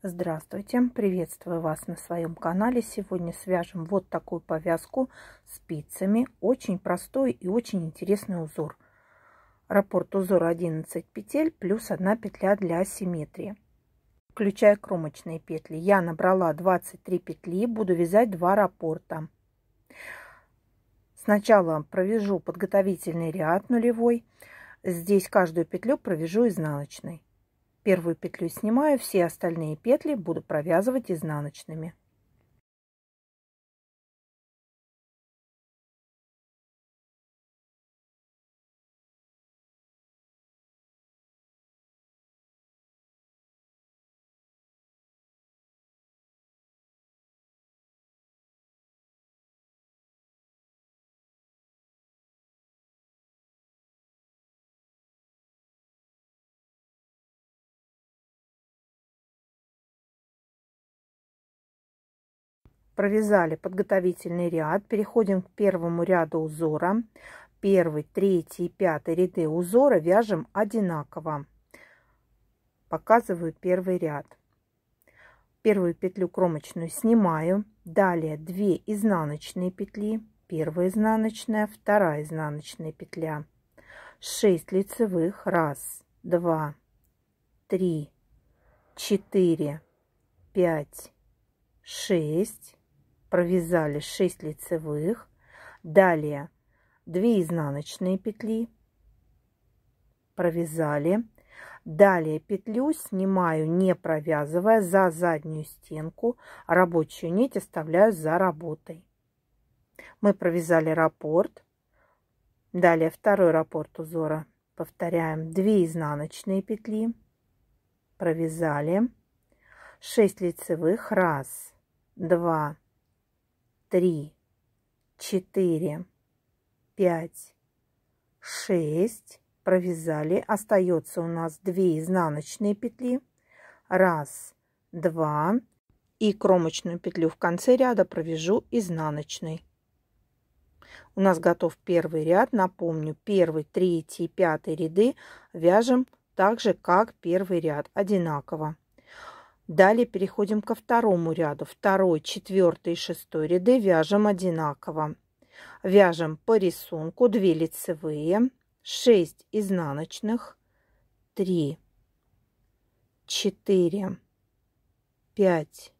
Здравствуйте! Приветствую вас на своем канале. Сегодня свяжем вот такую повязку спицами. Очень простой и очень интересный узор. Раппорт узора 11 петель плюс 1 петля для асимметрии. Включая кромочные петли. Я набрала 23 петли, буду вязать 2 раппорта. Сначала провяжу подготовительный ряд нулевой. Здесь каждую петлю провяжу изнаночной. Первую петлю снимаю, все остальные петли буду провязывать изнаночными. Провязали подготовительный ряд. Переходим к первому ряду узора. Первый, третий и пятый ряды узора вяжем одинаково. Показываю первый ряд. Первую петлю кромочную снимаю. Далее 2 изнаночные петли. Первая изнаночная, вторая изнаночная петля. 6 лицевых. 1, 2, 3, 4, 5, 6. Провязали 6 лицевых, далее 2 изнаночные петли, провязали, далее петлю снимаю, не провязывая, за заднюю стенку, рабочую нить оставляю за работой. Мы провязали раппорт, далее второй раппорт узора, повторяем 2 изнаночные петли, провязали, 6 лицевых, 1, 2, 3, 4, 5, 6. Провязали. Остается у нас 2 изнаночные петли. 1, 2. И кромочную петлю в конце ряда провяжу изнаночной. У нас готов первый ряд. Напомню, 1, 3 и 5 ряды вяжем так же, как первый ряд. Одинаково. Далее переходим ко второму ряду. 2, 4 и 6 ряды вяжем одинаково. Вяжем по рисунку 2 лицевые, 6 изнаночных, 3, 4, 5,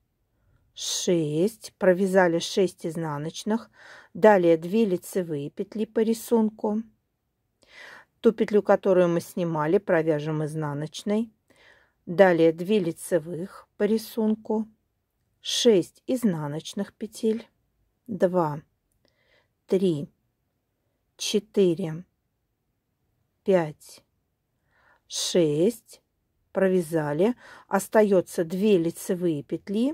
6. Провязали 6 изнаночных. Далее 2 лицевые петли по рисунку. Ту петлю, которую мы снимали, провяжем изнаночной. Далее 2 лицевых по рисунку, 6 изнаночных петель, 2, 3, 4, 5, 6. Провязали. Остается 2 лицевые петли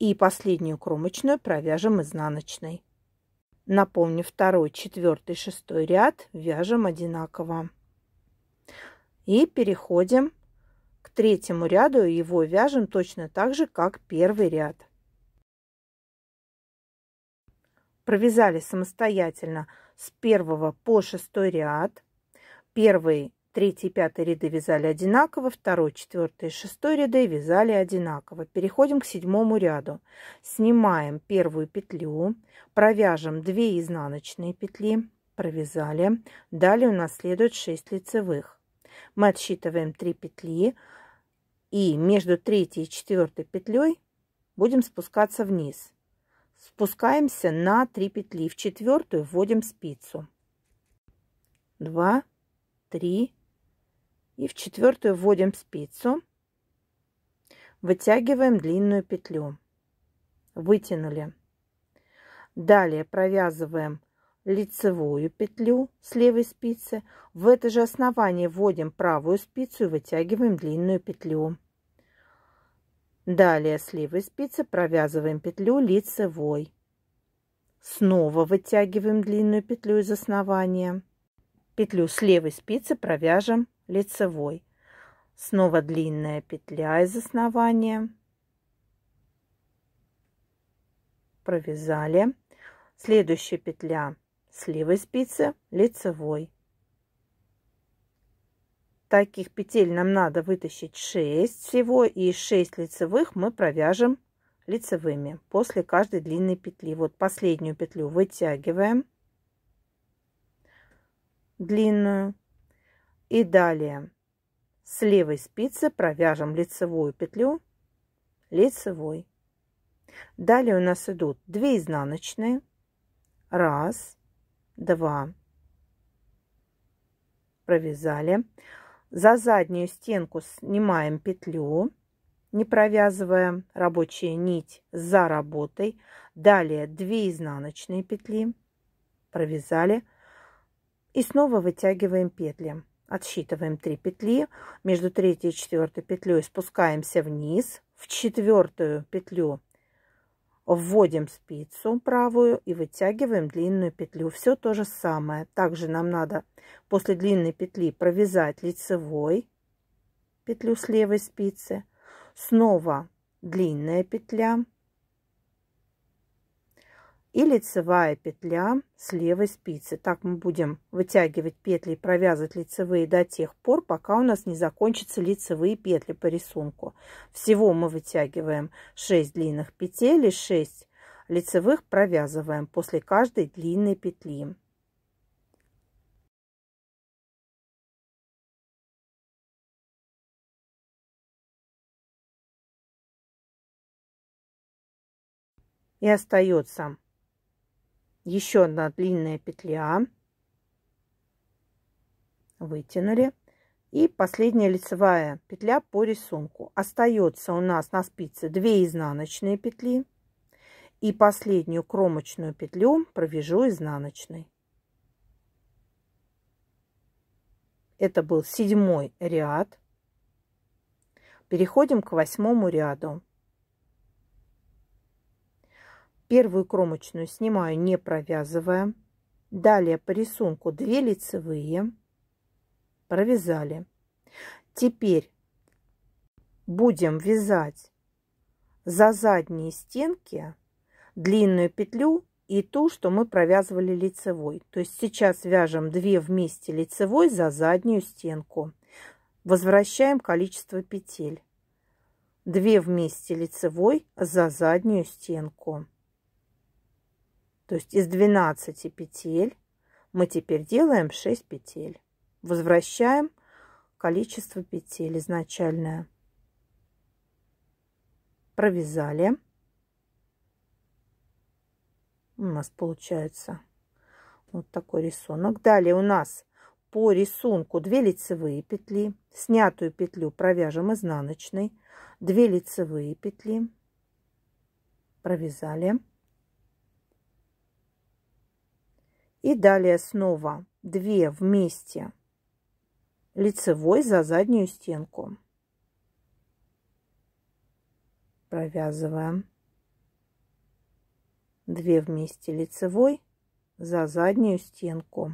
и последнюю кромочную провяжем изнаночной. Напомню, 2, 4, 6 ряд вяжем одинаково. И переходим к третьему ряду, его вяжем точно так же, как первый ряд. Провязали самостоятельно с 1 по 6 ряд. 1, 3 и 5 ряды вязали одинаково, 2, 4 и 6 ряды вязали одинаково. Переходим к 7 ряду. Снимаем первую петлю, провяжем 2 изнаночные петли, провязали. Далее у нас следует 6 лицевых. Мы отсчитываем 3 петли и между 3 и 4 петлей будем спускаться вниз. Спускаемся на 3 петли. В 4 вводим спицу. 2, 3 и в 4 вводим спицу. Вытягиваем длинную петлю. Вытянули. Далее провязываем лицевую петлю с левой спицы. В это же основание вводим правую спицу и вытягиваем длинную петлю. Далее с левой спицы провязываем петлю лицевой. Снова вытягиваем длинную петлю из основания. Петлю с левой спицы провяжем лицевой. Снова длинная петля из основания. Провязали. Следующая петля с левой спицы лицевой. Таких петель нам надо вытащить 6 всего, и 6 лицевых мы провяжем лицевыми после каждой длинной петли. Вот последнюю петлю вытягиваем, длинную, и далее с левой спицы провяжем лицевую петлю лицевой. Далее у нас идут 2 изнаночные, 1, 2, провязали. За заднюю стенку снимаем петлю, не провязывая, рабочая нить за работой. Далее 2 изнаночные петли, провязали. И снова вытягиваем петли. Отсчитываем 3 петли. Между 3-й и 4-й петлей спускаемся вниз. В 4-ю петлю вводим спицу правую и вытягиваем длинную петлю. Все то же самое. Также нам надо после длинной петли провязать лицевой петлю с левой спицы. Снова длинная петля и лицевая петля с левой спицы. Так мы будем вытягивать петли и провязывать лицевые до тех пор, пока у нас не закончатся лицевые петли по рисунку. Всего мы вытягиваем 6 длинных петель и 6 лицевых провязываем после каждой длинной петли. И остается еще одна длинная петля. Вытянули. И последняя лицевая петля по рисунку. Остается у нас на спице 2 изнаночные петли. И последнюю кромочную петлю провяжу изнаночной. Это был 7-й ряд. Переходим к 8-му ряду. Первую кромочную снимаю, не провязывая. Далее по рисунку 2 лицевые. Провязали. Теперь будем вязать за задние стенки длинную петлю и ту, что мы провязывали лицевой. То есть сейчас вяжем 2 вместе лицевой за заднюю стенку. Возвращаем количество петель. 2 вместе лицевой за заднюю стенку. То есть из 12 петель мы теперь делаем 6 петель. Возвращаем количество петель изначальное. Провязали. У нас получается вот такой рисунок. Далее у нас по рисунку 2 лицевые петли. Снятую петлю провяжем изнаночной. 2 лицевые петли. Провязали. И далее снова 2 вместе лицевой за заднюю стенку. Провязываем. 2 вместе лицевой за заднюю стенку.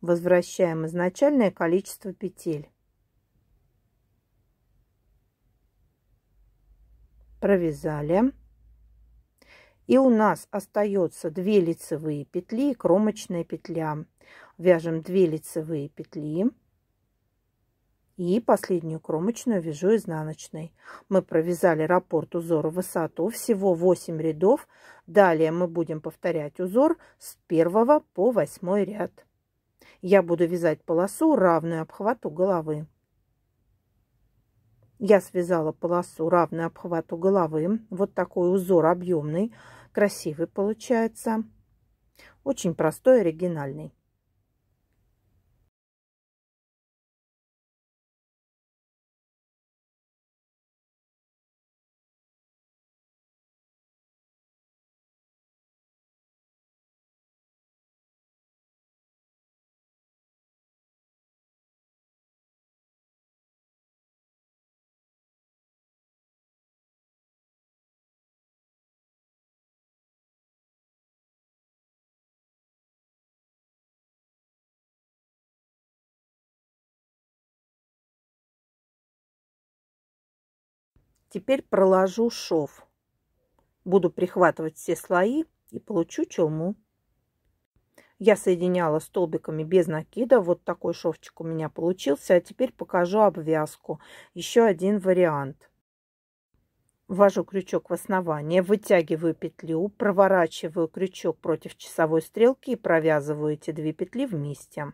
Возвращаем изначальное количество петель. Провязали. И у нас остается 2 лицевые петли и кромочная петля. Вяжем 2 лицевые петли. И последнюю кромочную вяжу изнаночной. Мы провязали раппорт узора в высоту. Всего 8 рядов. Далее мы будем повторять узор с 1 по 8 ряд. Я буду вязать полосу, равную обхвату головы. Я связала полосу, равную обхвату головы. Вот такой узор объемный, красивый получается. Очень простой, оригинальный. Теперь проложу шов. Буду прихватывать все слои и получу челму. Я соединяла столбиками без накида. Вот такой шовчик у меня получился. А теперь покажу обвязку. Еще один вариант. Ввожу крючок в основание, вытягиваю петлю, проворачиваю крючок против часовой стрелки и провязываю эти 2 петли вместе.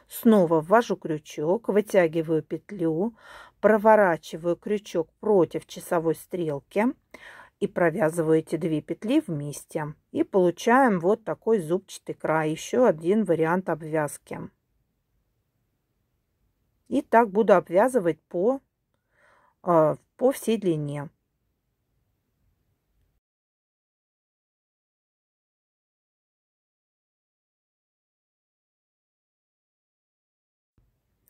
Снова ввожу крючок, вытягиваю петлю, проворачиваю крючок против часовой стрелки и провязываю эти 2 петли вместе. И получаем вот такой зубчатый край. Еще один вариант обвязки. И так буду обвязывать по всей длине.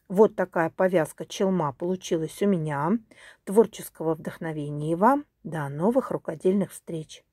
Вот такая повязка челма получилась у меня. Творческого вдохновения вам. До новых рукодельных встреч!